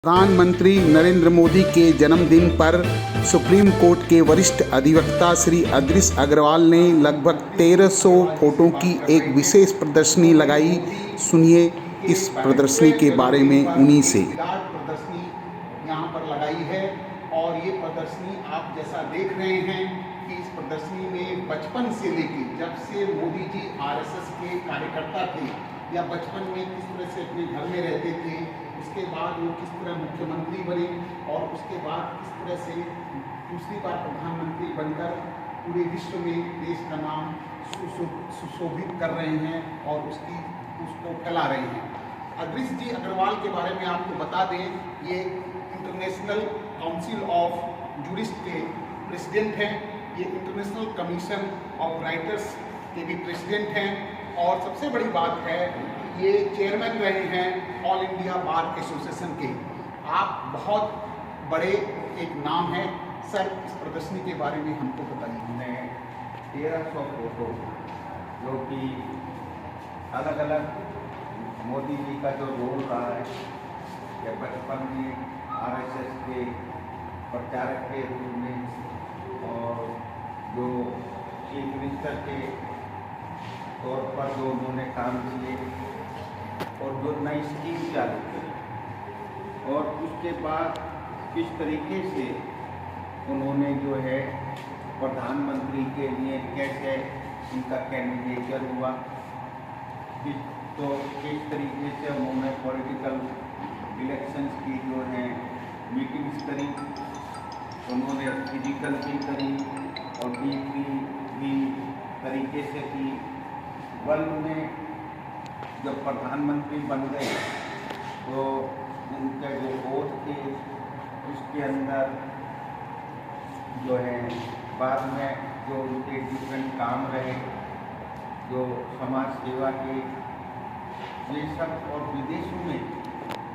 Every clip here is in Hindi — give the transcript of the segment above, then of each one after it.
प्रधानमंत्री नरेंद्र मोदी के जन्मदिन पर सुप्रीम कोर्ट के वरिष्ठ अधिवक्ता श्री अदृश अग्रवाल ने लगभग 1300 फोटो की एक विशेष प्रदर्शनी लगाई। सुनिए इस प्रदर्शनी के बारे में उन्हीं से। प्रदर्शनी यहाँ पर लगाई है और ये प्रदर्शनी आप जैसा देख रहे हैं कि इस प्रदर्शनी में बचपन से लेकर जब से मोदी जी आरएसएस के कार्यकर्ता थे या बचपन में किस तरह से अपने घर में रहते थे, उसके बाद वो किस तरह मुख्यमंत्री बने और उसके बाद किस तरह से दूसरी बार प्रधानमंत्री बनकर पूरे विश्व में देश का नाम सुशोभित कर रहे हैं और उसको फैला रहे हैं। अदृश जी अग्रवाल के बारे में आपको बता दें, ये इंटरनेशनल काउंसिल ऑफ जूरिस्ट के प्रेसिडेंट हैं, ये इंटरनेशनल कमीशन ऑफ राइटर्स के भी प्रेसिडेंट हैं और सबसे बड़ी बात है ये चेयरमैन रहे हैं ऑल इंडिया बार एसोसिएशन के। आप बहुत बड़े एक नाम है सर, इस प्रदर्शनी के बारे में हमको बताइए। हमने 1300 फोटो जो कि अलग अलग मोदी जी का जो रोल रहा है या बचपन में आरएसएस के प्रचारक के रूप में और जो चीफ मिनिस्टर के तौर पर जो उन्होंने काम किए और जो नई स्कीम चालू की और उसके बाद किस तरीके से उन्होंने जो है प्रधानमंत्री के लिए कैसे उनका कैंडिडेचर हुआ, तो किस तरीके से उन्होंने पॉलिटिकल इलेक्शंस की जो है मीटिंग्स करी, उन्होंने फिजिकल भी करी और डीपली भी तरीके से की। वर्ल्ड में जब प्रधानमंत्री बन गए तो उनके जो वोट थे उसके अंदर जो है बाद में जो उनके डिफरेंट काम रहे, जो समाज सेवा के ये सब और विदेशों में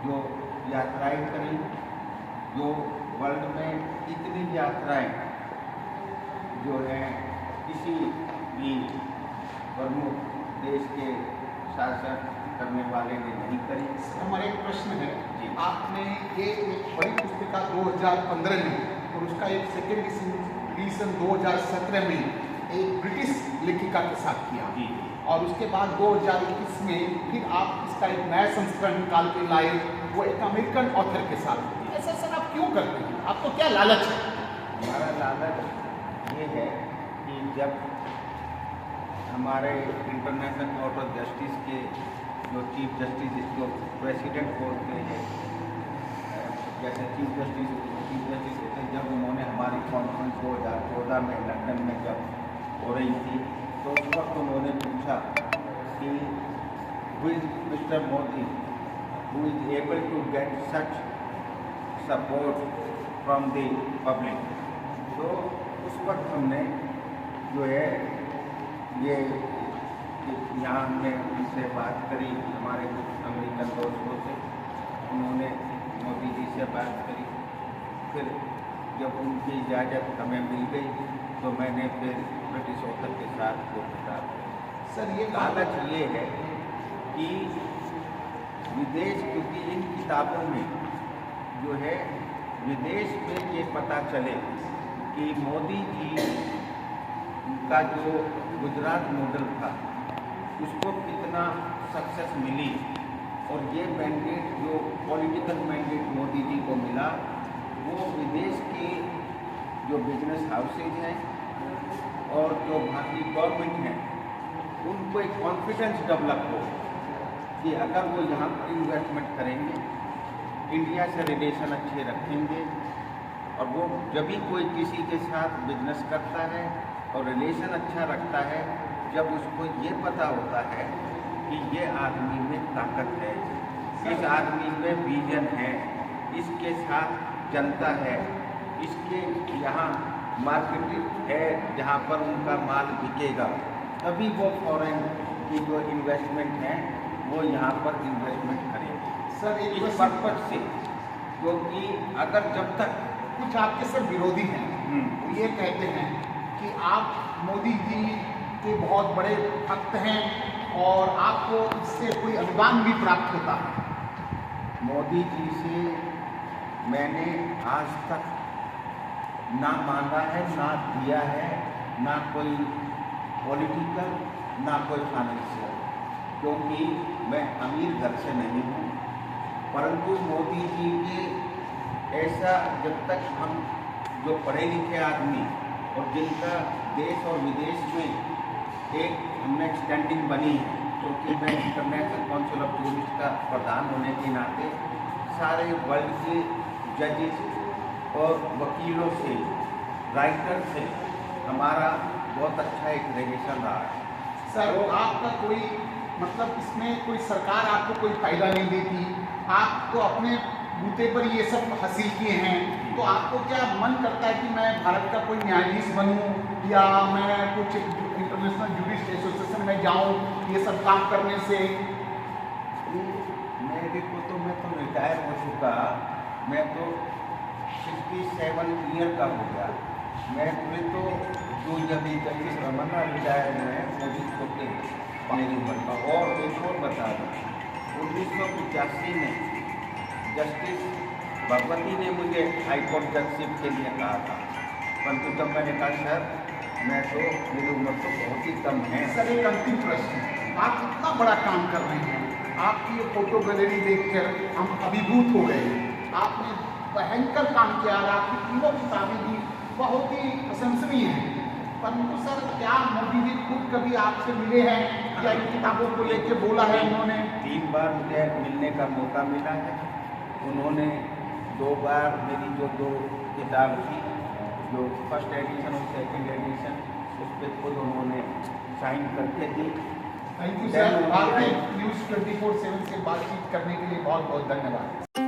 जो यात्राएं करी, जो वर्ल्ड में इतनी यात्राएं जो है किसी भी प्रमुख देश के शासन करने वाले ने नहीं करी। हमारा एक प्रश्न है, आपने ये एक बड़ी पुस्तिका 2015 में और उसका एक सेकेंड एडिशन 2017 में एक ब्रिटिश लेखिका के साथ किया और उसके बाद 2021 में फिर आप इसका एक नया संस्करण निकाल के लाए, वो एक अमेरिकन ऑथर के साथ। ऐसा सर आप क्यों करते हैं, आपको क्या लालच है? हमारा लालच ये है कि जब हमारे इंटरनेशनल कोर्ट ऑफ जस्टिस के जो चीफ जस्टिस जो प्रेसिडेंट बोलते हैं, जैसे चीफ जस्टिस होते हैं, जब उन्होंने हमारी कॉन्फ्रेंस 2014 में लंदन में जब हो रही थी तो उस वक्त उन्होंने पूछा कि who is mister Modi who is able to get such support from the public. तो उस वक्त हमने जो है ये यहाँ हमने उनसे बात करी, हमारे कुछ अमेरिकन दोस्तों से, उन्होंने मोदी जी से बात करी। फिर जब उनकी इजाज़त हमें मिल गई तो मैंने फिर ब्रिटिश ऑथर के साथ वो किताब। सर ये लालच ये है कि विदेश, क्योंकि इन किताबों में जो है विदेश में ये पता चले कि मोदी जी का जो गुजरात मॉडल था उसको कितना सक्सेस मिली और ये मैंडेट जो पॉलिटिकल मैंडेट मोदी जी को मिला वो विदेश के जो बिजनेस हाउसेज हैं और जो भारतीय गवर्नमेंट हैं उनको एक कॉन्फिडेंस डेवलप हो कि अगर वो यहाँ पर इन्वेस्टमेंट करेंगे, इंडिया से रिलेशन अच्छे रखेंगे और वो जब भी कोई किसी के साथ बिजनेस करता है और रिलेशन अच्छा रखता है जब उसको ये पता होता है कि ये आदमी में ताकत है, इस आदमी में विजन है, इसके साथ जनता है, इसके यहाँ मार्केटिंग है जहाँ पर उनका माल बिकेगा, तभी वो फॉरेन की जो इन्वेस्टमेंट है वो यहाँ पर इन्वेस्टमेंट करेंगे। सर एक इस पर्पज से, क्योंकि अगर जब तक कुछ आपके सब विरोधी हैं वो ये कहते हैं कि आप मोदी जी के बहुत बड़े भक्त हैं और आपको इससे कोई अनुदान भी प्राप्त होता है। मोदी जी से मैंने आज तक ना मांगा है, ना दिया है, ना कोई पॉलिटिकल, ना कोई फाइनेंशियल, क्योंकि मैं अमीर घर से नहीं हूँ। परंतु मोदी जी की ऐसा, जब तक हम जो पढ़े लिखे आदमी और जिनका देश और विदेश में एक हमने स्टैंडिंग बनी है, क्योंकि मैं इंटरनेशनल काउंसिल ऑफ टूरिस्ट का प्रधान होने के नाते सारे वर्ल्ड के जजेस और वकीलों से, राइटर से हमारा बहुत अच्छा एक रिलेशन रहा है। सर, आपका कोई मतलब इसमें कोई सरकार आपको कोई फायदा नहीं देती, आप तो अपने बूते पर ये सब हासिल किए हैं, तो आपको क्या मन करता है कि मैं भारत का कोई न्यायाधीश बनूं या मैं कुछ इंटरनेशनल जुडिस एसोसिएशन में जाऊं ये सब काम करने से? मेरे को तो, मैं तो रिटायर हो चुका, मैं तो 67 ईयर का हो गया। मैं पूरे तो जो जब जस्टिस रमन्ना रिटायर हुए हैं वो भी छोटे मेरी उम्र का। और एक और बता दूँ, 1985 में जस्टिस भगवती ने मुझे हाईकोर्ट जजशिप के लिए कहा था, परंतु तब मैंने कहा सर मैं तो, मेरी उम्र तो बहुत ही कम है। सर, एक अंतिम प्रश्न, आप इतना बड़ा काम कर रहे हैं, आपकी ये फोटो गैलरी देखकर हम अभिभूत हो गए। आपने भयंकर काम किया और आपकी तीनों किताबें भी बहुत ही प्रशंसनीय हैं। परंतु सर, क्या मोदी जी खुद कभी आपसे मिले हैं या इन किताबों को लेकर बोला है उन्होंने? 3 बार मुझे मिलने का मौका मिला है। उन्होंने 2 बार मेरी जो 2 किताब थी, जो फर्स्ट एडिशन और सेकंड एडिशन, उस पर खुद उन्होंने साइन करके दी। थैंक यू सर, आपने न्यूज़ 24/7 से बातचीत करने के लिए बहुत बहुत धन्यवाद।